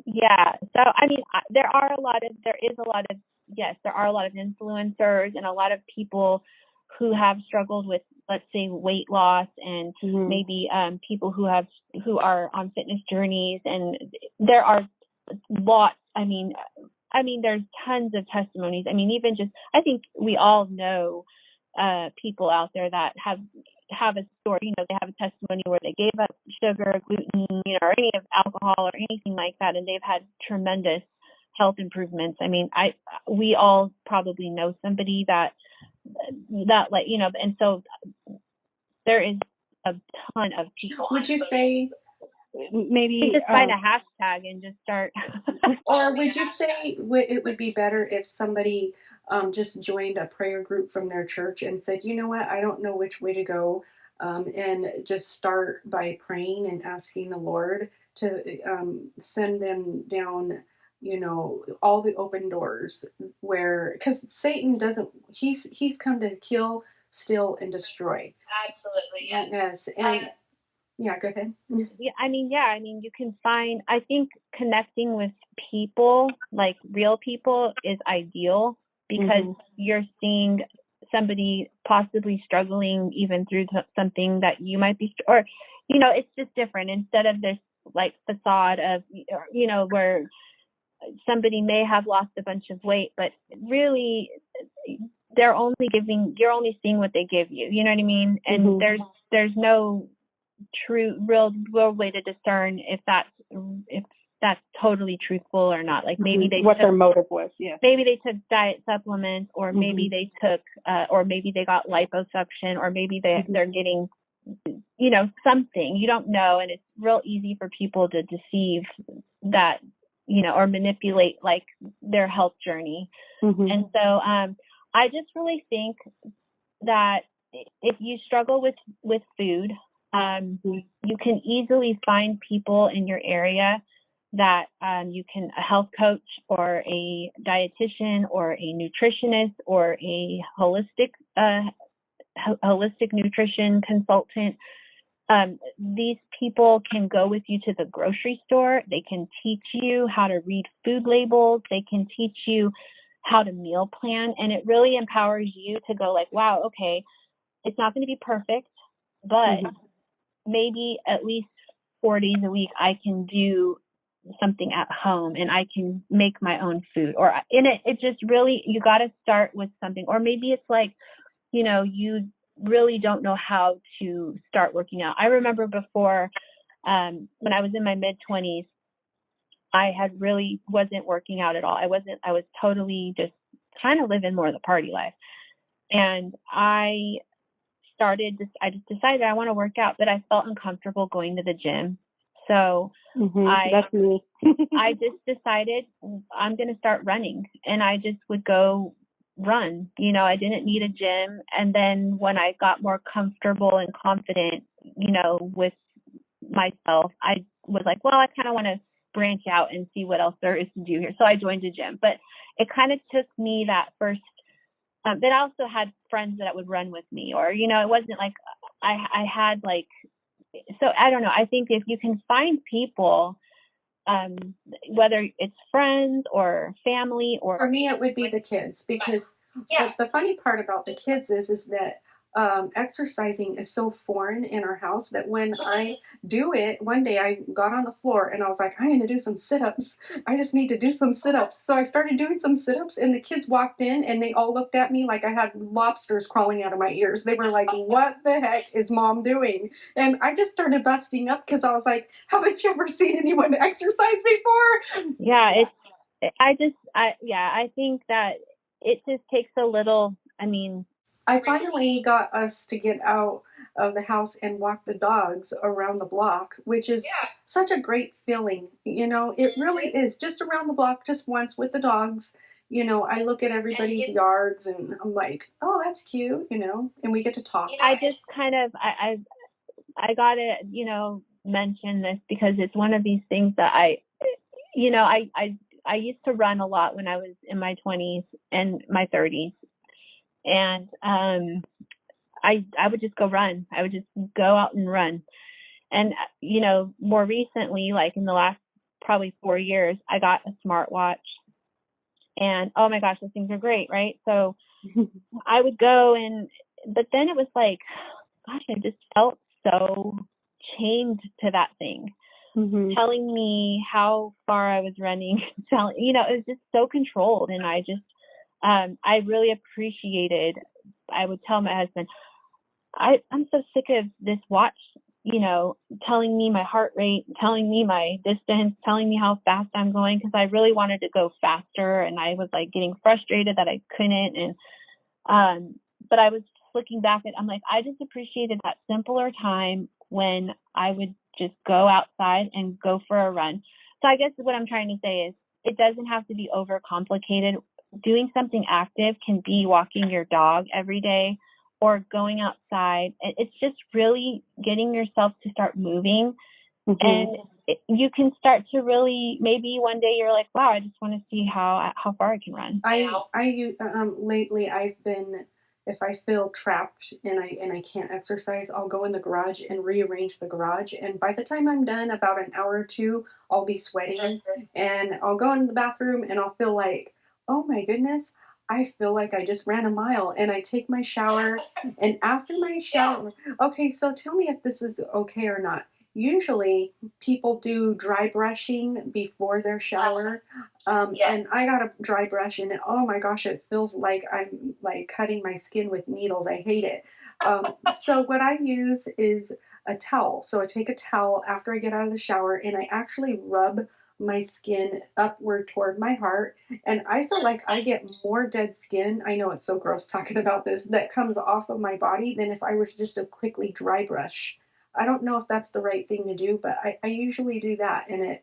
Yeah. So, I mean, there are a lot of influencers and a lot of people who have struggled with, let's say, weight loss, and maybe people who are on fitness journeys, and there are lots. I mean, there's tons of testimonies. I mean, even just, I think we all know people out there that have a story. They have a testimony where they gave up sugar, gluten, or any of alcohol or anything like that, and they've had tremendous health improvements. I mean, we all probably know somebody that and so there is a ton of people. Would you say maybe just find a hashtag and just start? Or would you say it would be better if somebody just joined a prayer group from their church and said, you know what, I don't know which way to go, and just start by praying and asking the Lord to send them down, all the open doors, because Satan he's come to kill, steal, and destroy. Absolutely, yeah. Yes, and yeah, go ahead. Yeah, I mean, you can find, I think connecting with people, like real people, is ideal, because you're seeing somebody possibly struggling even through something that you might be, or, it's just different, instead of this like facade of, where somebody may have lost a bunch of weight, but really you're only seeing what they give you. You know what I mean? And there's no true real way to discern if that's totally truthful or not. Like maybe their motive was. Yeah. Maybe they took diet supplements, or maybe they took, or maybe they got liposuction, or maybe they're getting something you don't know. And it's real easy for people to deceive that, or manipulate like their health journey. Mm-hmm. And so I just really think that if you struggle with food, you can easily find people in your area that you can, a health coach or a dietitian or a nutritionist or a holistic nutrition consultant. These people can go with you to the grocery store. They can teach you how to read food labels. They can teach you how to meal plan. And it really empowers you to go like, wow, okay, it's not going to be perfect, but maybe at least 4 days a week, I can do something at home and I can make my own food. Or in it just really, you got to start with something. Or maybe it's like, you really don't know how to start working out. I remember before, when I was in my mid-20s, I had really wasn't working out at all. I was totally just trying to live in more of the party life. And I just decided I want to work out, but I felt uncomfortable going to the gym. So That's me. I just decided I'm going to start running, and I just would go run. I didn't need a gym. And then when I got more comfortable and confident, with myself, I was like, well, I kind of want to branch out and see what else there is to do here. So I joined a gym, but it kind of took me that first, but I also had friends that would run with me, or, it wasn't like I had like, so I don't know. I think if you can find people, whether it's friends or family or. For me, it would be the kids, because the funny part about the kids is that exercising is so foreign in our house that when I do it, one day I got on the floor and I was like, I'm going to do some sit-ups. I just need to do some sit-ups. So I started doing some sit-ups, and the kids walked in and they all looked at me like I had lobsters crawling out of my ears. They were like, what the heck is mom doing? And I just started busting up because I was like, haven't you ever seen anyone exercise before? Yeah, I think that it just takes a little, I finally got us to get out of the house and walk the dogs around the block, which is such a great feeling. It really is, just around the block, just once with the dogs. I look at everybody's yards and I'm like, oh, that's cute, and we get to talk. I just kind of, I gotta, mention this because it's one of these things that I used to run a lot when I was in my 20s and my 30s. And I would just go run. I would just go out and run. And, more recently, like in the last probably 4 years, I got a smartwatch. And, oh my gosh, those things are great, right? So I would go but then it was like, gosh, I just felt so chained to that thing. Telling me how far I was running, it was just so controlled. And I really appreciated, I would tell my husband, I'm so sick of this watch, telling me my heart rate, telling me my distance, telling me how fast I'm going, because I really wanted to go faster. And I was like getting frustrated that I couldn't. And, but I was looking back I'm like, I just appreciated that simpler time when I would just go outside and go for a run. So I guess what I'm trying to say is it doesn't have to be overcomplicated. Doing something active can be walking your dog every day or going outside. It's just really getting yourself to start moving. And you can start to really, maybe one day you're like, wow, I just want to see how far I can run. Lately I've been, if I feel trapped and I can't exercise, I'll go in the garage and rearrange the garage. And by the time I'm done, about an hour or two, I'll be sweating. And I'll go in the bathroom and I'll feel like, oh my goodness, I feel like I just ran a mile. And I take my shower. And after my shower, okay, so tell me if this is okay or not. Usually people do dry brushing before their shower. And I got a dry brush, and oh my gosh, it feels like I'm like cutting my skin with needles. I hate it. So what I use is a towel. So I take a towel after I get out of the shower, and I actually rub my skin upward toward my heart. And I feel like I get more dead skin. I know it's so gross talking about this, that comes off of my body than if I was just to quickly dry brush. I don't know if that's the right thing to do, but I usually do that. And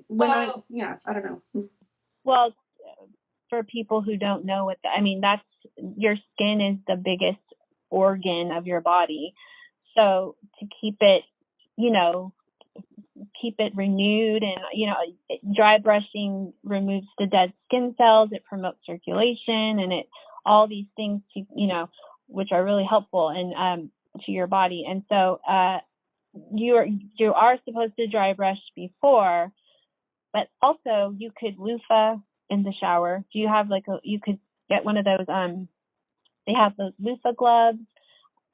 when yeah, I don't know. Well, for people who don't know what I mean, that's your skin is the biggest organ of your body. So to keep it, you know, keep it renewed and, dry brushing removes the dead skin cells, it promotes circulation, and it all these things to, which are really helpful and to your body. And so you are supposed to dry brush before, but also you could loofah in the shower. Do you have you could get one of those they have those loofah gloves.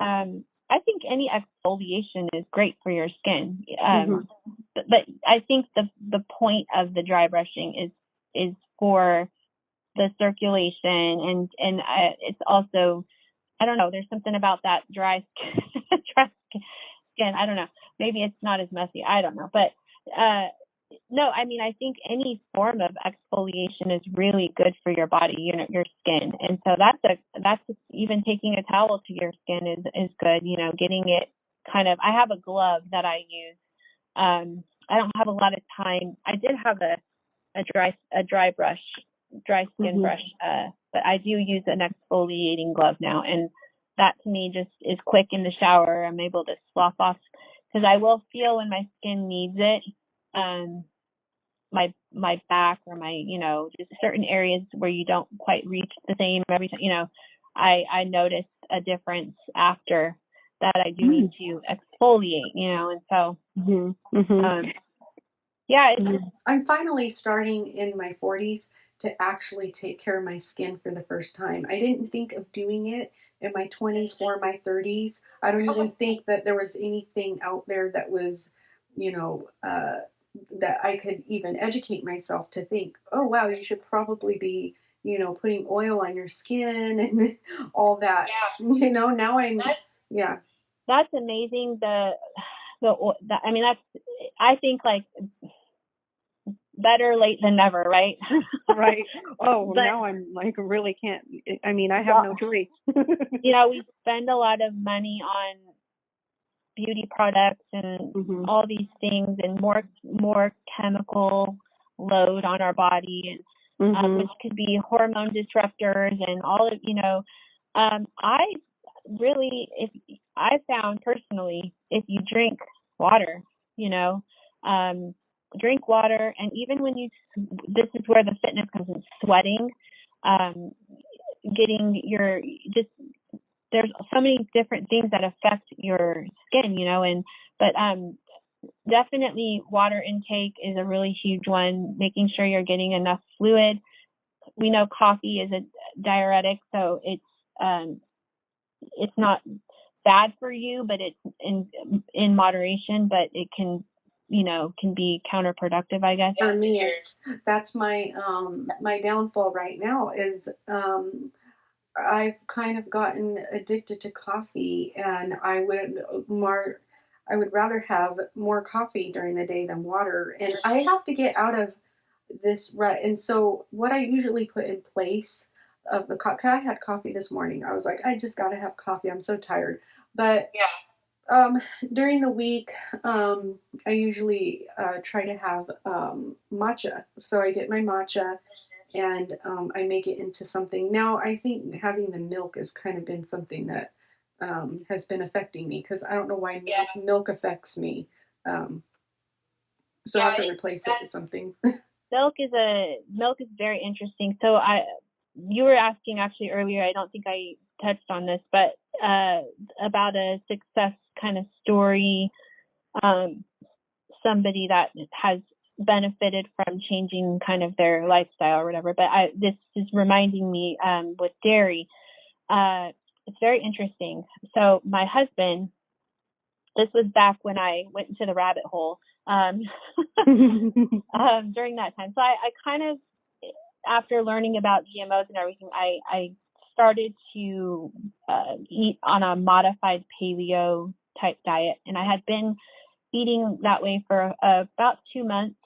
I think any exfoliation is great for your skin. But I think the point of the dry brushing is for the circulation and it's also, I don't know, there's something about that dry skin. I don't know. Maybe it's not as messy. I don't know. But no, I mean, I think any form of exfoliation is really good for your body, your skin. And so that's even taking a towel to your skin is good, getting it kind of, I have a glove that I use. I don't have a lot of time. I did have a dry skin brush, but I do use an exfoliating glove now. And that to me just is quick in the shower. I'm able to slough off because I will feel when my skin needs it. My back or my, just certain areas where you don't quite reach the same every time, I noticed a difference after that I do need to exfoliate, and so, yeah. I'm finally starting in my 40s to actually take care of my skin for the first time. I didn't think of doing it in my 20s or my 30s. I don't even think that there was anything out there that was, that I could even educate myself to think, oh, wow, you should probably be, putting oil on your skin and all that. Now yeah. That's amazing. I mean, I think like better late than never, right? Right. Oh, but now I'm like really can't. I mean, I have no choice. We spend a lot of money on beauty products and all these things, and more chemical load on our body, and which could be hormone disruptors and all of if I found personally, if you drink water, drink water, and even when this is where the fitness comes in, sweating, getting there's so many different things that affect your skin, but definitely water intake is a really huge one, making sure you're getting enough fluid. We know coffee is a diuretic, so it's not bad for you, but it's in moderation, but it can be counterproductive, I guess. For me, that's my my downfall right now is I've kind of gotten addicted to coffee, and I would rather have more coffee during the day than water, and I have to get out of this rut. And so, what I usually put in place of the coffee, I had coffee this morning. I was like, I just got to have coffee. I'm so tired. But during the week, I usually try to have matcha. So I get my matcha and I make it into something. Now, I think having the milk has kind of been something that has been affecting me because I don't know why milk affects me. So I have to replace it with something. Milk is very interesting. So you were asking actually earlier, I don't think I touched on this, but about a success kind of story, somebody that has benefited from changing kind of their lifestyle or whatever. But this is reminding me with dairy, it's very interesting. So my husband, this was back when I went into the rabbit hole during that time. So I kind of, after learning about GMOs and everything, I started to eat on a modified paleo type diet. And I had been eating that way for about 2 months.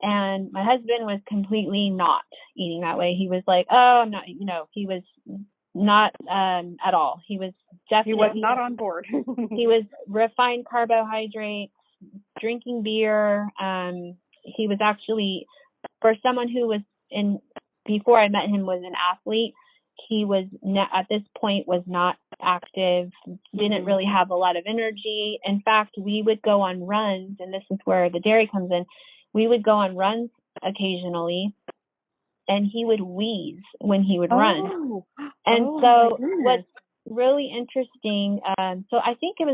And my husband was completely not eating that way. He was like, oh, I'm not, he was not at all. He was definitely. He was not on board. He was refined carbohydrates, drinking beer. He was actually, for someone who was before I met him, was an athlete. He was at this point was not active, didn't really have a lot of energy. In fact, we would go on runs, and this is where the dairy comes in. We would go on runs occasionally, and he would wheeze when he would run. And so what's really interesting, so I think I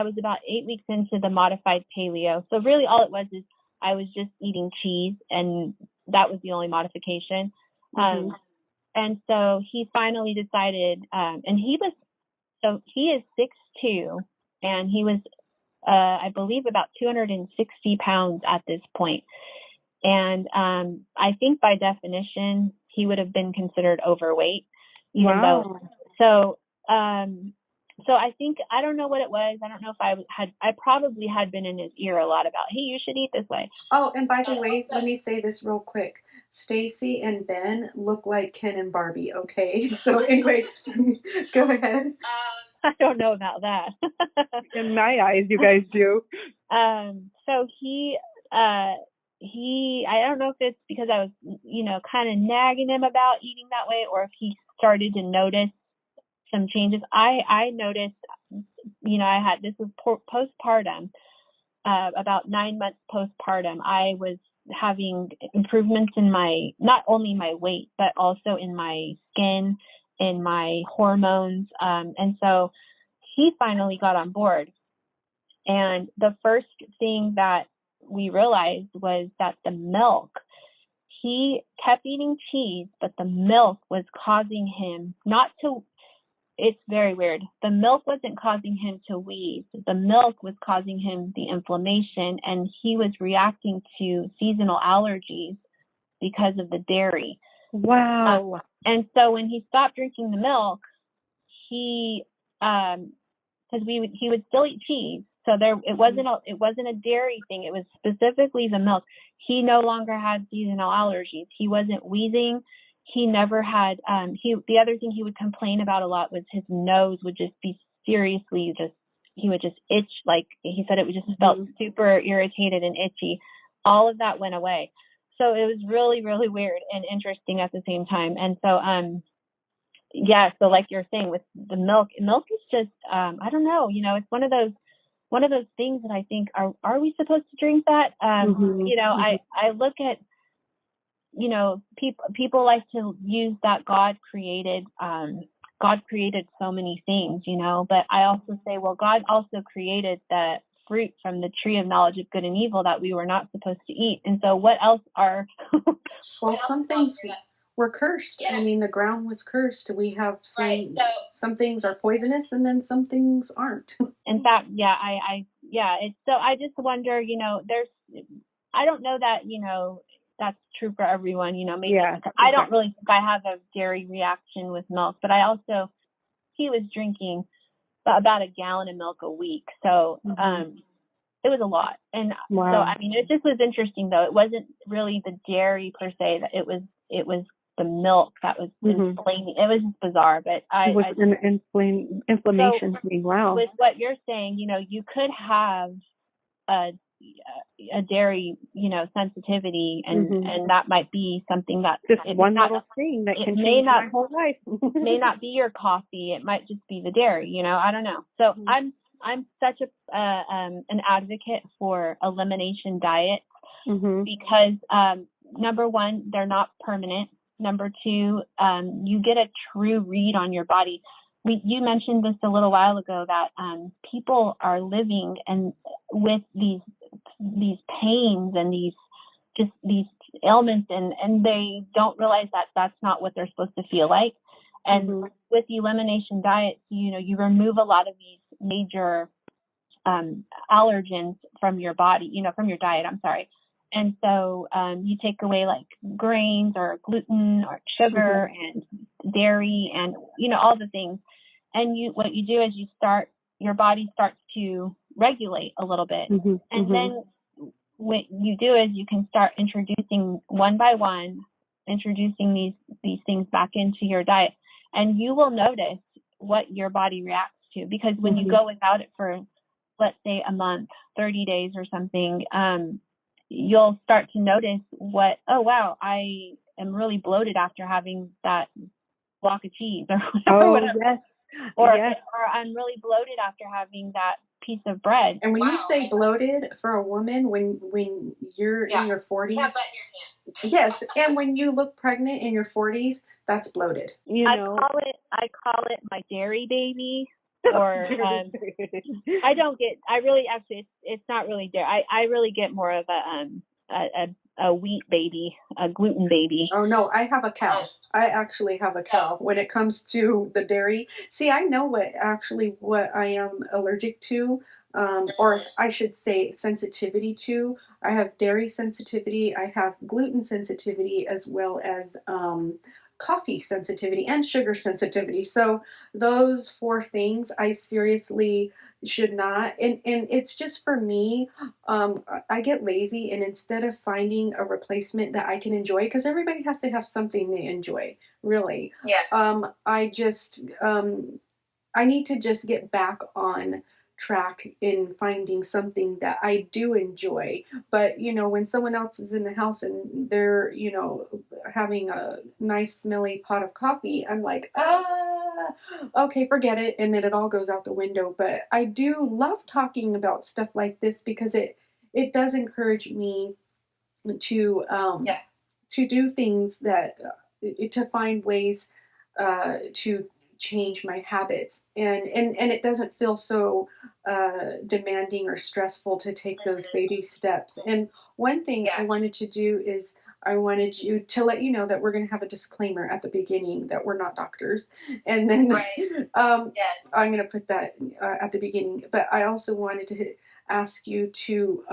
was about 8 weeks into the modified paleo. So really all it was is I was just eating cheese, and that was the only modification. And so he finally decided, and he is 6'2", and he was, I believe, about 260 pounds at this point. And I think by definition, he would have been considered overweight, even though. So I think, I don't know what it was. I don't know if I probably had been in his ear a lot about, hey, you should eat this way. Oh, and by the way, let me say this real quick. Stacy and Ben look like Ken and Barbie, okay? So anyway, go ahead. I don't know about that. In my eyes, you guys do. So I don't know if it's because I was, kind of nagging him about eating that way, or if he started to notice some changes. I noticed, this was postpartum, about 9 months postpartum. I was having improvements in not only my weight, but also in my skin, in my hormones. And so he finally got on board. And the first thing that we realized was that the milk, he kept eating cheese, but the milk was causing him it's very weird. The milk wasn't causing him to wheeze. The milk was causing him the inflammation, and he was reacting to seasonal allergies because of the dairy. Wow. And so when he stopped drinking the milk, he would still eat cheese. So it wasn't a dairy thing. It was specifically the milk. He no longer had seasonal allergies. He wasn't wheezing. He never had, the other thing he would complain about a lot was his nose would just be seriously he would just itch. Like he said, it just felt super irritated and itchy. All of that went away. So it was really, really weird and interesting at the same time. And so, so like you're saying with the milk is just, I don't know, it's one of those things that I think, are we supposed to drink that? I look at, people like to use that God created so many things, but I also say, well, God also created the fruit from the tree of knowledge of good and evil that we were not supposed to eat. And so what else are, well, some things were cursed. I mean, the ground was cursed. We have some things are poisonous, and then some things aren't. In fact, it's so I just wonder, I don't know that, that's true for everyone, maybe I don't really think I have a dairy reaction with milk, but he was drinking about a gallon of milk a week. So, it was a lot. And so, I mean, it just was interesting though. It wasn't really the dairy per se, that it was the milk that was inflaming. It was just bizarre, but it was an inflammation thing. Wow. With what you're saying, you could have a dairy, sensitivity, and that might be something that just one little thing that can change my whole life. May not be your coffee. It might just be the dairy. I don't know. So I'm such an advocate for elimination diets because number one, they're not permanent. Number two, you get a true read on your body. You mentioned this a little while ago that people are living and with these pains and these ailments, and they don't realize that that's not what they're supposed to feel like. And with the elimination diet, you remove a lot of these major allergens from your body, from your diet. I'm sorry. And so you take away like grains or gluten or sugar and dairy and, all the things. And what you do is your body starts to regulate a little bit. And then what you do is you can start introducing one by one, introducing these things back into your diet, and you will notice what your body reacts to. Because when you go without it for, let's say, a month, 30 days or something, you'll start to notice oh wow, I am really bloated after having that block of cheese or whatever. Whatever. Yes. Or I'm really bloated after having that piece of bread. And when you say bloated for a woman, when you're in your 40s, yes, and when you look pregnant in your 40s, that's bloated. I call it my dairy baby. Or it's not really dairy. I really get more of a wheat baby, a gluten baby. Oh no, I have a cow. I actually have a cow when it comes to the dairy. See, I know what I am allergic to, or I should say sensitivity to. I have dairy sensitivity, I have gluten sensitivity, as well as coffee sensitivity and sugar sensitivity. So those four things I seriously should not. And it's just for me, I get lazy, and instead of finding a replacement that I can enjoy, because everybody has to have something they enjoy, really. I need to just get back on track in finding something that I do enjoy. But, when someone else is in the house and they're, having a nice smelly pot of coffee, I'm like, okay, forget it. And then it all goes out the window. But I do love talking about stuff like this because it does encourage me to, to do things to find ways to change my habits, and it doesn't feel so demanding or stressful to take those baby steps. And one thing I wanted to do is I wanted you to let you know that we're going to have a disclaimer at the beginning that we're not doctors, and then I'm going to put that at the beginning. But I also wanted to ask you to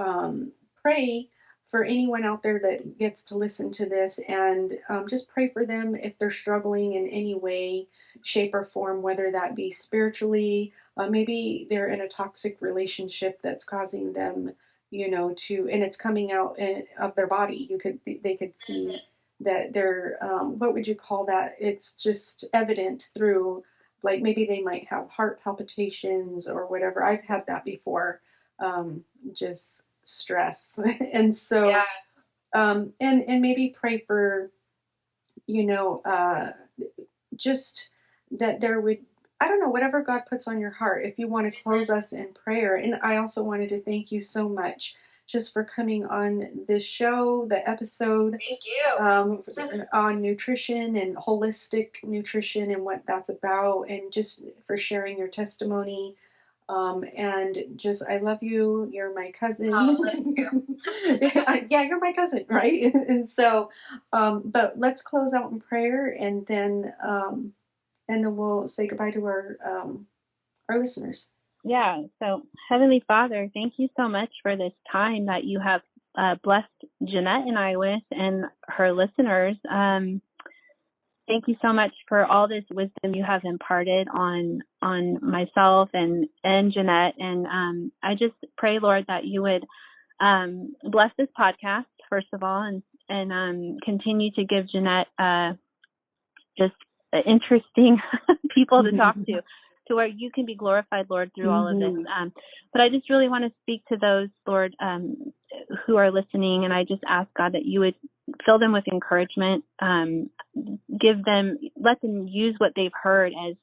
pray for anyone out there that gets to listen to this, and just pray for them if they're struggling in any way, shape, or form, whether that be spiritually, maybe they're in a toxic relationship that's causing them, and it's coming out of their body. They could see that they're, what would you call that? It's just evident through, like, maybe they might have heart palpitations or whatever. I've had that before, just stress. And so, and maybe pray for, just that there would, I don't know, whatever God puts on your heart, if you want to close us in prayer. And I also wanted to thank you so much just for coming on this show, the episode. Thank you. On nutrition and holistic nutrition and what that's about, and just for sharing your testimony. And just, I love you. You're my cousin. Oh, thank you. Yeah, you're my cousin, right? And so, but let's close out in prayer, and then we'll say goodbye to our listeners. Yeah. So, Heavenly Father, thank you so much for this time that you have blessed Jeanette and I with, and her listeners. Thank you so much for all this wisdom you have imparted on myself and Jeanette. And I just pray, Lord, that you would bless this podcast, first of all, and continue to give Jeanette just interesting people to talk to where you can be glorified, Lord, through all of this. But I just really want to speak to those, Lord, who are listening. And I just ask, God, that you would fill them with encouragement, let them use what they've heard as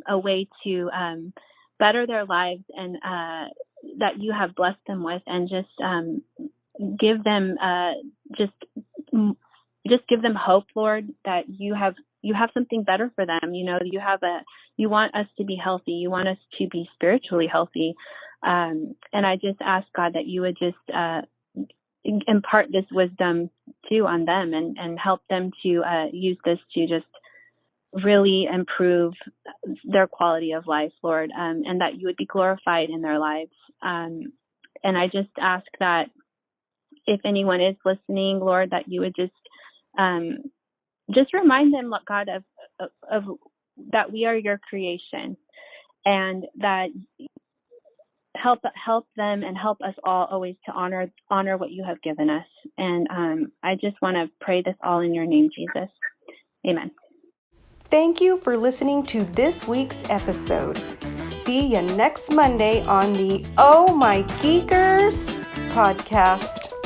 a way to better their lives, and that you have blessed them with, and just give them just give them hope, Lord, that you have something better for them. You want us to be healthy. You want us to be spiritually healthy. And I just ask, God, that you would just impart this wisdom too on them, and help them to use this to just really improve their quality of life, Lord, and that you would be glorified in their lives. And I just ask that if anyone is listening, Lord, that you would just remind them, God, of that we are your creation, and that help them and help us all always to honor what you have given us. And I just want to pray this all in your name, Jesus. Amen. Thank you for listening to this week's episode. See you next Monday on the Oh My Geekers podcast.